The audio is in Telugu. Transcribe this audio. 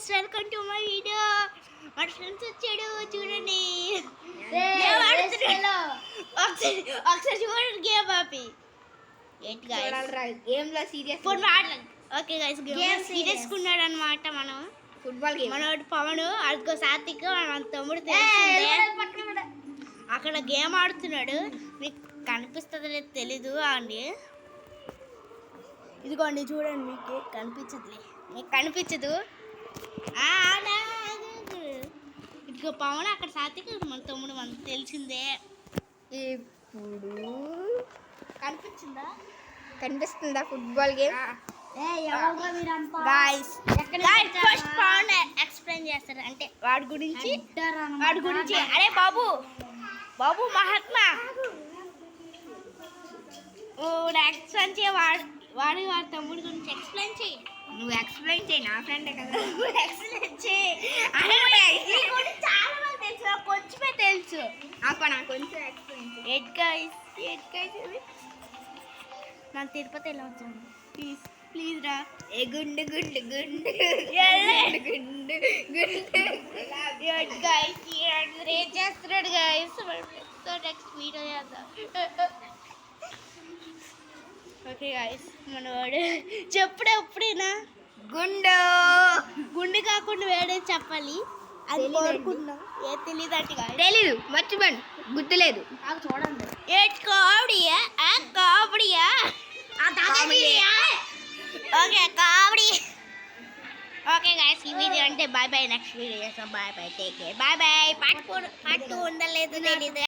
Guys welcome to my video. మా ఫ్రెండ్స్ వచ్చాడు చూడండి. ఒకసారి చూడండి గేమ్ ఆపి. గేమ్ లో serious okay guys game serious ఉన్నాడు అనమాట. మనం ఫుట్బాల్ గేమ్ మనోడు పవన్ అదిగో సాత్విక్ మన తమ్ముడు తెలిసిందే. అక్కడ గేమ్ ఆడుతున్నాడు. మీకు కనిపిస్తుందో లేదో తెలీదు అండి. ఇదిగోండి చూడండి, మీకు కనిపించదులే, మీకు కనిపించదు. ఇదిగో పవన్ అక్కడ సాత్విక్ మన తమ్ముడు మనకు తెలిసిందే. ఇప్పుడు కనిపిస్తుందా football game? First Pawan explain చేస్తారు అంటే వాడి గురించి. అరే బాబు మహాత్మా ఎక్స్ప్లెయిన్ చేయ వాడి తమ్ముడి గురించి ఎక్స్ప్లెయిన్ చేయి. నువ్వు ఎక్స్ప్లెయిన్ చేయి, నా ఫ్రెండే కదా. ఎక్స్ప్లెయిన్ చేయి. చాలా మంది తెలుసు, నాకు కొంచెమే తెలుసు. నాకు కొంచెం ఎక్స్ప్లెయిన్ చేయి. నాకు తిరుపతి ఎలా వచ్చాను ప్లీజ్ రా. గుండు గుండు గుండు గుండు గైస్ ఏం చేస్తున్నాడు గైస్. నెక్స్ట్ వీడియో చేద్దాం. ఓకే గైస్ మనవాడు చెప్పుడే ఎప్పుడైనా గుండు కాకుండా వేడే చెప్పాలి. అది కోరుకున్నాం. తెలీదంటే తెలీదు, మర్చిపోండి, గుర్తులేదు. చూడండి కామెడీయా ఓకే కామెడీ. ఓకే గైస్ ఈ వీడియో అంటే బాయ్ నెక్స్ట్ వీడియో చేస్తాం. Bye take care. Bye part 2 ఉందో లేదో తెలీదు.